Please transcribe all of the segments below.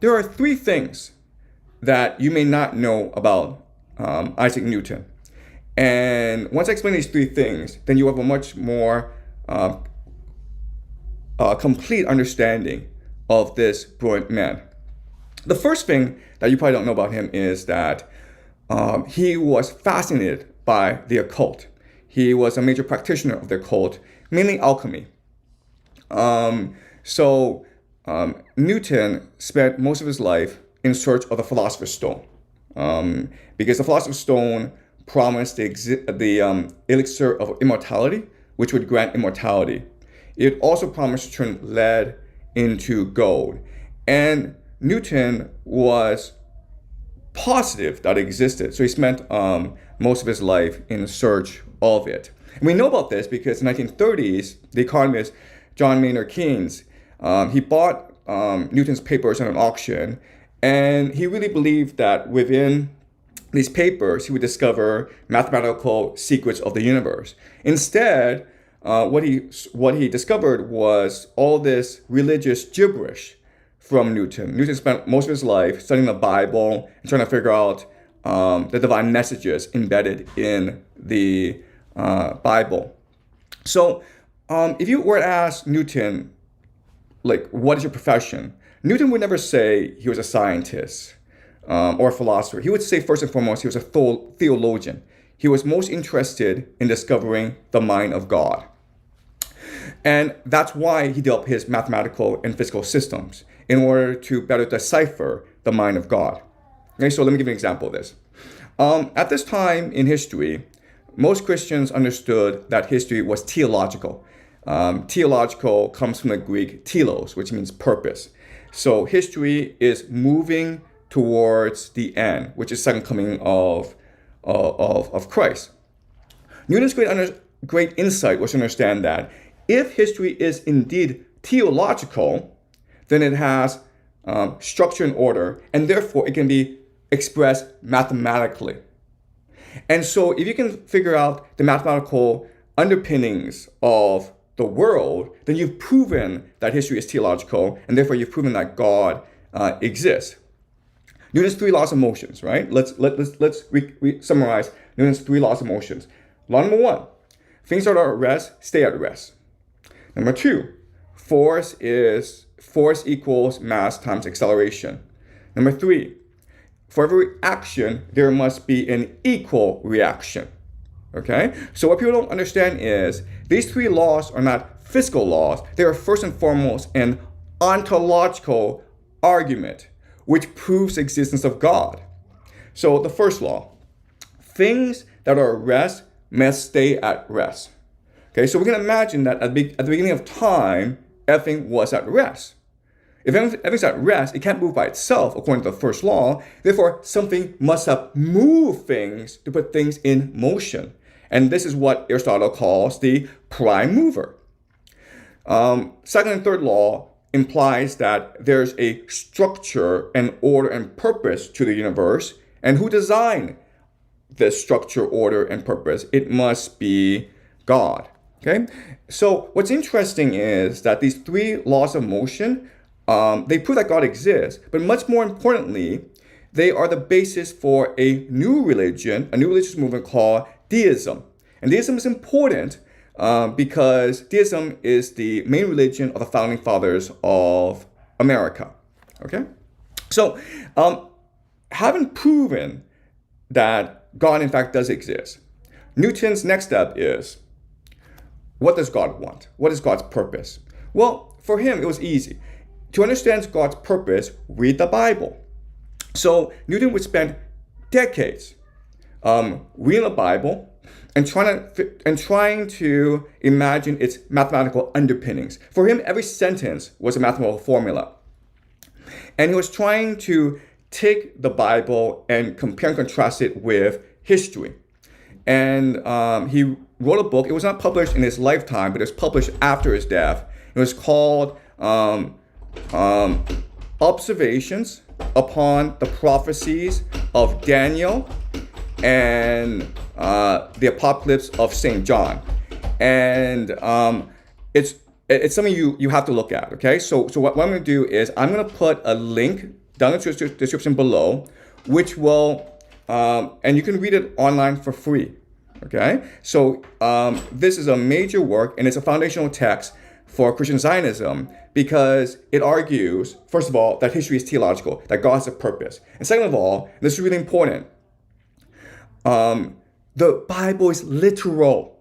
there are three things that you may not know about Isaac Newton. And once I explain these three things, then you have a much more complete understanding of this brilliant man. The first thing that you probably don't know about him is that he was fascinated by the occult. He was a major practitioner of the occult, mainly alchemy. Newton spent most of his life in search of the Philosopher's Stone, because the Philosopher's Stone promised the elixir of immortality, which would grant immortality. It also promised to turn lead into gold. And Newton was positive that it existed, so he spent most of his life in search of it. And we know about this because in the 1930s, the economist John Maynard Keynes, he bought Newton's papers at an auction, and he really believed that within these papers, he would discover mathematical secrets of the universe. Instead, what he discovered was all this religious gibberish from Newton. Newton spent most of his life studying the Bible and trying to figure out the divine messages embedded in the Bible. So if you were to ask Newton, like, what is your profession? Newton would never say he was a scientist or a philosopher. He would say first and foremost he was a theologian. He was most interested in discovering the mind of God. And that's why he developed his mathematical and physical systems, in order to better decipher the mind of God. Okay, so let me give you an example of this. At this time in history, most Christians understood that history was theological. Theological comes from the Greek telos, which means purpose. So history is moving towards the end, which is second coming of Christ. Newton's great insight was to understand that if history is indeed theological, then it has structure and order, and therefore it can be expressed mathematically. And so if you can figure out the mathematical underpinnings of the world, then you've proven that history is theological, and therefore you've proven that God exists. Newton's three laws of motions, right? Let's summarize Newton's three laws of motions. Law number one, things that are at rest stay at rest. Number two, force equals mass times acceleration. Number three, for every action, there must be an equal reaction. Okay? So what people don't understand is these three laws are not physical laws. They are first and foremost an ontological argument which proves the existence of God. So the first law, things that are at rest must stay at rest. Okay, so we can imagine that at the beginning of time, everything was at rest. If everything's at rest, it can't move by itself according to the first law. Therefore, something must have moved things to put things in motion. And this is what Aristotle calls the prime mover. Second and third law implies that there's a structure and order and purpose to the universe. And who designed this structure, order, and purpose? It must be God. Okay? So what's interesting is that these three laws of motion, they prove that God exists, but much more importantly, they are the basis for a new religious movement called deism. And deism is important because deism is the main religion of the founding fathers of America. Okay? So, having proven that God in fact does exist, Newton's next step is, what does God want? What is God's purpose? Well, for him, it was easy. To understand God's purpose, read the Bible. So Newton would spend decades reading the Bible and trying to imagine its mathematical underpinnings. For him, every sentence was a mathematical formula. And he was trying to take the Bible and compare and contrast it with history. And he wrote a book. It was not published in his lifetime, but it was published after his death. It was called Observations upon the Prophecies of Daniel and the Apocalypse of St. John. And it's something you have to look at, okay? So what I'm going to do is I'm going to put a link down in the description below, which will, and you can read it online for free. Okay, so this is a major work, and it's a foundational text for Christian Zionism because it argues, first of all, that history is theological, that God has a purpose. And second of all, this is really important, the Bible is literal.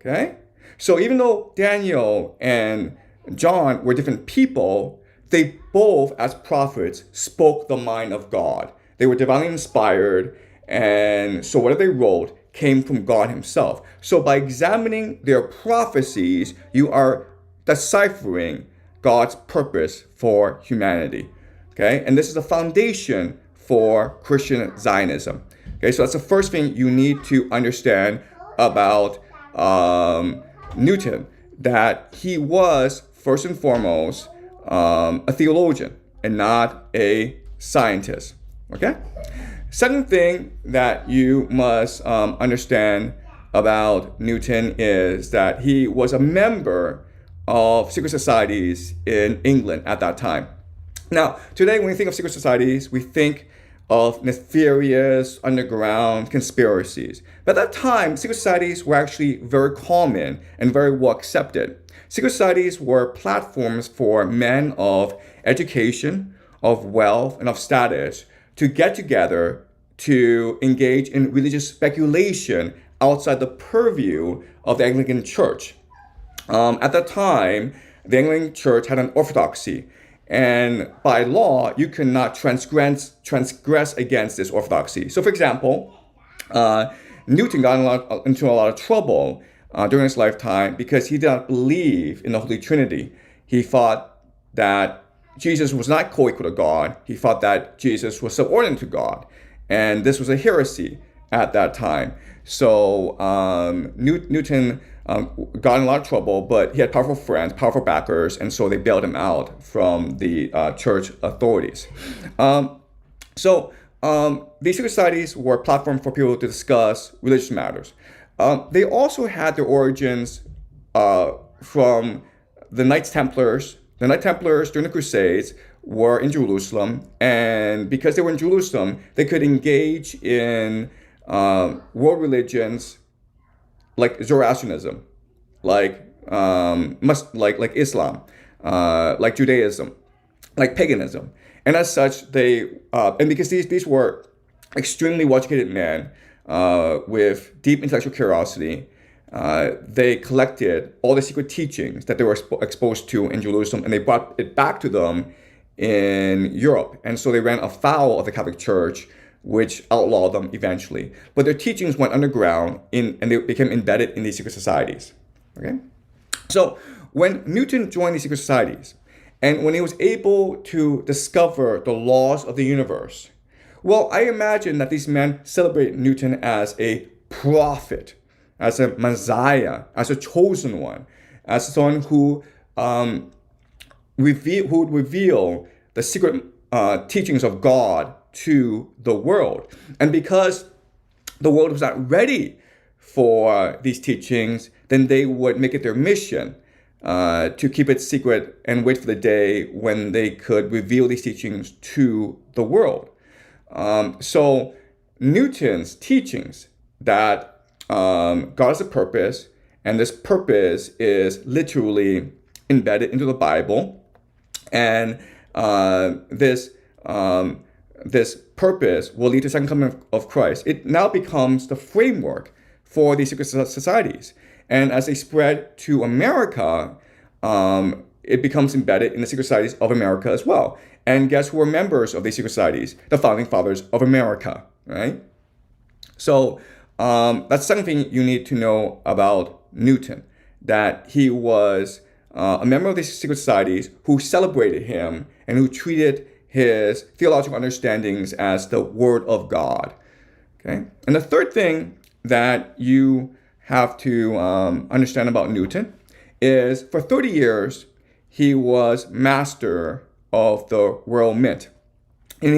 Okay, so even though Daniel and John were different people, they both, as prophets, spoke the mind of God. They were divinely inspired, and so whatever they wrote came from God himself. So by examining their prophecies, you are deciphering God's purpose for humanity. Okay, and this is the foundation for Christian Zionism. Okay, so that's the first thing you need to understand about Newton, that he was first and foremost a theologian and not a scientist. Okay? Second thing that you must understand about Newton is that he was a member of secret societies in England at that time. Now, today when we think of secret societies, we think of nefarious underground conspiracies. But at that time, secret societies were actually very common and very well accepted. Secret societies were platforms for men of education, of wealth, and of status to get together to engage in religious speculation outside the purview of the Anglican Church. At that time, the Anglican Church had an orthodoxy, and by law, you could not transgress against this orthodoxy. So, for example, Newton got into a lot of trouble during his lifetime because he did not believe in the Holy Trinity. He thought that Jesus was not co-equal to God. He thought that Jesus was subordinate to God. And this was a heresy at that time. So Newton got in a lot of trouble, but he had powerful friends, powerful backers, and so they bailed him out from the church authorities. These secret societies were a platform for people to discuss religious matters. They also had their origins from the Knights Templars. The Knights Templars during the Crusades were in Jerusalem, and because they were in Jerusalem, they could engage in world religions like Zoroastrianism, like Islam, like Judaism, like paganism, and as such, and because these were extremely well-educated men with deep intellectual curiosity, they collected all the secret teachings that they were exposed to in Jerusalem, and they brought it back to them in Europe. And so they ran afoul of the Catholic Church, which outlawed them eventually. But their teachings went underground and they became embedded in these secret societies. Okay? So when Newton joined these secret societies, and when he was able to discover the laws of the universe, well, I imagine that these men celebrate Newton as a prophet, as a Messiah, as a chosen one, as someone who would reveal the secret teachings of God to the world. And because the world was not ready for these teachings, then they would make it their mission to keep it secret and wait for the day when they could reveal these teachings to the world. So Newton's teachings that God has a purpose, and this purpose is literally embedded into the Bible, and this purpose will lead to the second coming of Christ. It now becomes the framework for these secret societies. And as they spread to America, it becomes embedded in the secret societies of America as well. And guess who are members of these secret societies? The founding fathers of America, right? So that's the second thing you need to know about Newton, that he was a member of these secret societies who celebrated him and who treated his theological understandings as the Word of God. Okay? And the third thing that you have to understand about Newton is for 30 years, he was master of the Royal Mint. And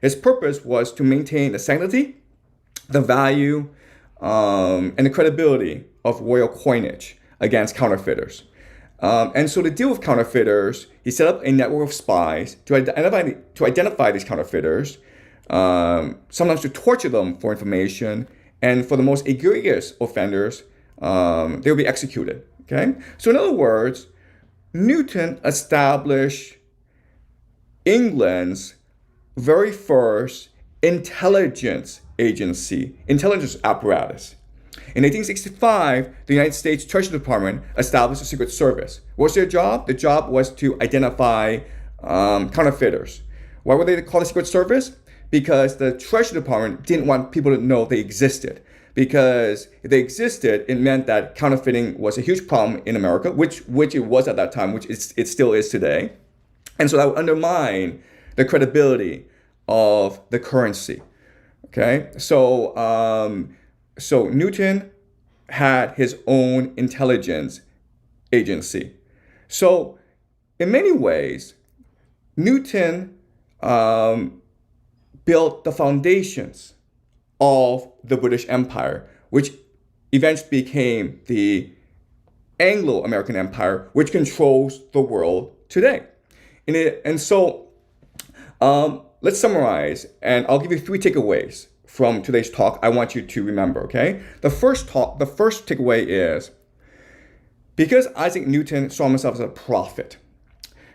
his purpose was to maintain the sanctity, the value, and the credibility of royal coinage against counterfeiters. And so to deal with counterfeiters, he set up a network of spies to identify these counterfeiters, sometimes to torture them for information, and for the most egregious offenders, they will be executed. Okay? So in other words, Newton established England's very first intelligence agency, intelligence apparatus. In 1865, the United States Treasury Department established a secret service. What's their job? The job was to identify counterfeiters. Why were they called a secret service? Because the Treasury Department didn't want people to know they existed. Because if they existed, it meant that counterfeiting was a huge problem in America, which it was at that time, which it still is today. And so that would undermine the credibility of the currency. Okay, so Newton had his own intelligence agency. So in many ways, Newton built the foundations of the British Empire, which eventually became the Anglo-American Empire, which controls the world today. And so let's summarize, and I'll give you 3 takeaways from today's talk I want you to remember, okay? The first takeaway is, because Isaac Newton saw himself as a prophet,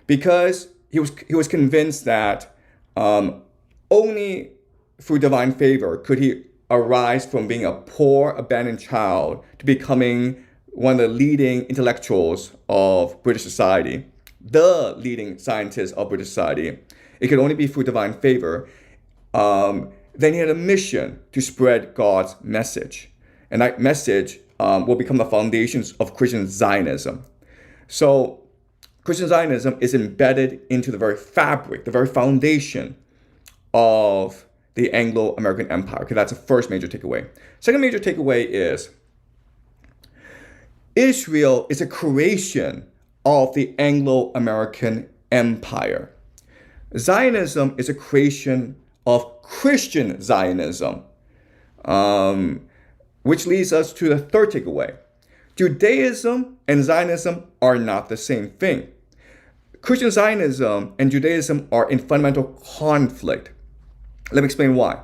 because he was convinced that only through divine favor could he arise from being a poor, abandoned child to becoming one of the leading intellectuals of British society, the leading scientist of British society. It could only be through divine favor. Then he had a mission to spread God's message. And that message will become the foundations of Christian Zionism. So Christian Zionism is embedded into the very fabric, the very foundation of the Anglo-American Empire. Okay, that's the first major takeaway. Second major takeaway is Israel is a creation of the Anglo-American Empire. Zionism is a creation of Christian Zionism, which leads us to the third takeaway. Judaism and Zionism are not the same thing. Christian Zionism and Judaism are in fundamental conflict. Let me explain why.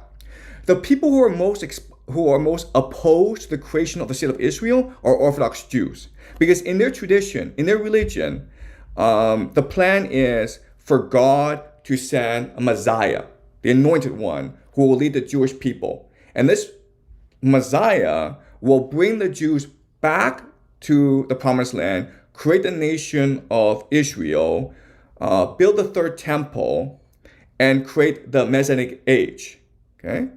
The people who are most opposed to the creation of the state of Israel are Orthodox Jews, because in their tradition, in their religion, the plan is for God to send a Messiah, the anointed one, who will lead the Jewish people. And this Messiah will bring the Jews back to the promised land, create the nation of Israel, build the third temple, and create the Messianic age. Okay?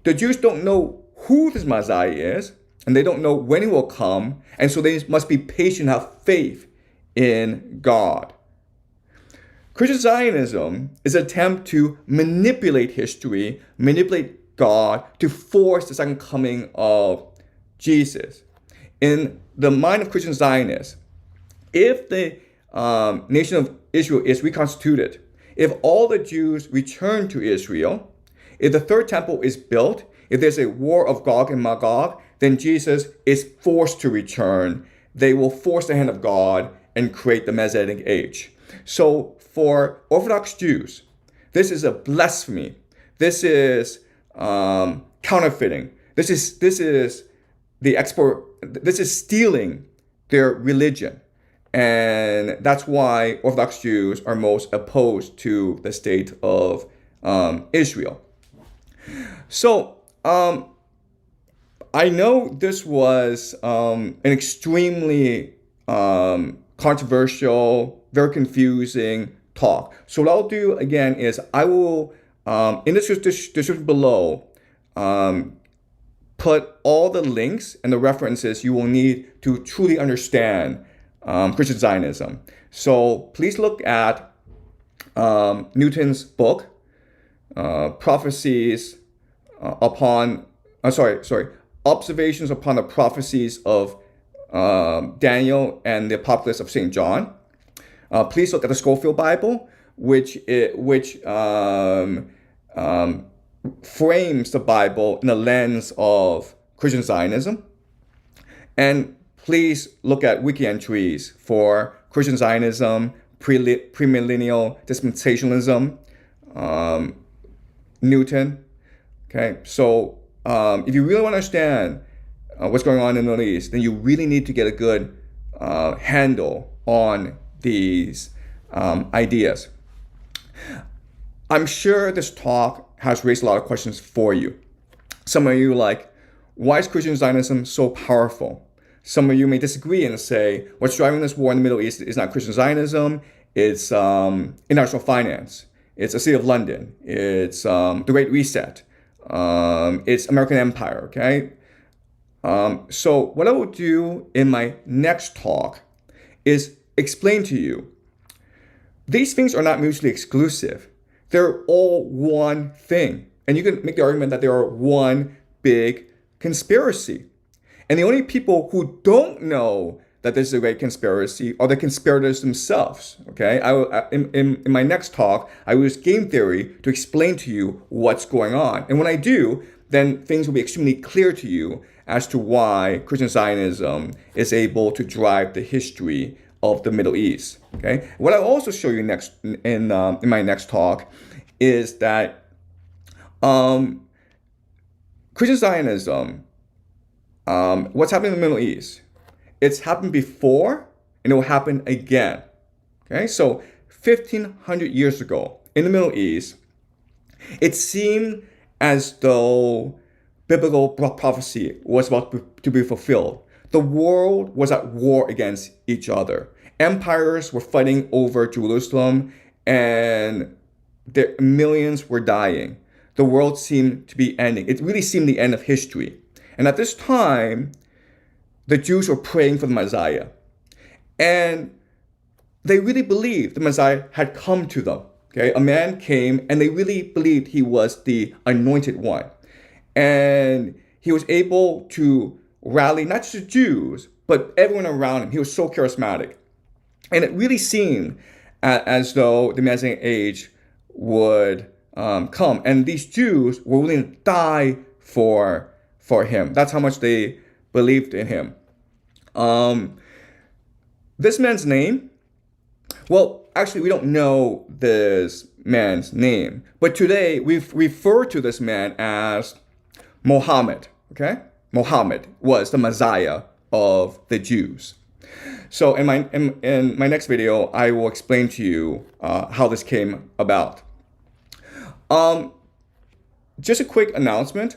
The Jews don't know who this Messiah is, and they don't know when he will come, and so they must be patient, have faith in God. Christian Zionism is an attempt to manipulate history, manipulate God, to force the second coming of Jesus. In the mind of Christian Zionists, if the nation of Israel is reconstituted, if all the Jews return to Israel, if the third temple is built, if there's a war of Gog and Magog, then Jesus is forced to return. They will force the hand of God and create the Messianic age. So for Orthodox Jews, this is a blasphemy. This is counterfeiting. This is stealing their religion. And that's why Orthodox Jews are most opposed to the state of Israel. So I know this was an extremely controversial, very confusing talk. So what I'll do again is I will, in the description below, put all the links and the references you will need to truly understand Christian Zionism. So please look at Newton's book, Observations upon the prophecies of Daniel and the Apocalypse of St. John. Please look at the Scofield Bible, which frames the Bible in the lens of Christian Zionism. And please look at wiki entries for Christian Zionism, premillennial dispensationalism, Newton. Okay, so if you really want to understand what's going on in the Middle East, then you really need to get a good handle on these ideas. I'm sure this talk has raised a lot of questions for you. Some of you are like, why is Christian Zionism so powerful? Some of you may disagree and say, what's driving this war in the Middle East is not Christian Zionism, it's international finance, it's the City of London, it's the Great Reset, it's American Empire, okay? So what I will do in my next talk is explain to you, these things are not mutually exclusive. They're all one thing. And you can make the argument that they are one big conspiracy. And the only people who don't know that this is a great conspiracy are the conspirators themselves. Okay, in my next talk, I will use game theory to explain to you what's going on. And when I do, then things will be extremely clear to you as to why Christian Zionism is able to drive the history of the Middle East. Okay, what I'll also show you next in my next talk is that Christian Zionism, what's happening in the Middle East, it's happened before and it will happen again. Okay, so 1500 years ago in the Middle East, it seemed as though biblical prophecy was about to be fulfilled. The world was at war against each other. Empires were fighting over Jerusalem and millions were dying. The world seemed to be ending. It really seemed the end of history. And at this time, the Jews were praying for the Messiah. And they really believed the Messiah had come to them. Okay, a man came and they really believed he was the anointed one. And he was able to rally not just the Jews, but everyone around him. He was so charismatic. And it really seemed as though the Messianic age would come. And these Jews were willing to die for him. That's how much they believed in him. This man's name, well, actually, we don't know this man's name. But today, we refer to this man as Muhammad. Okay? Muhammad was the Messiah of the Jews. So in my next video, I will explain to you how this came about. Just a quick announcement.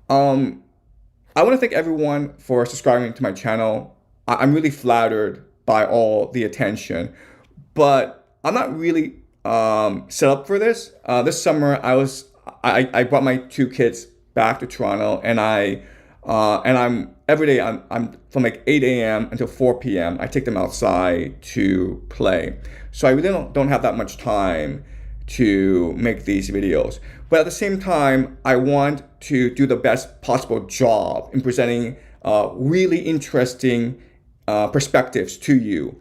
I want to thank everyone for subscribing to my channel. I'm really flattered by all the attention, but I'm not really set up for this. This summer, I brought my two kids back to Toronto, and I'm every day I'm from like 8 a.m. until 4 p.m. I take them outside to play. So I really don't have that much time to make these videos. But at the same time, I want to do the best possible job in presenting really interesting perspectives to you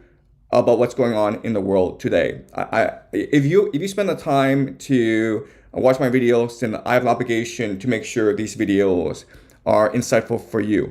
about what's going on in the world today. If you spend the time to watch my videos, then I have an obligation to make sure these videos are insightful for you.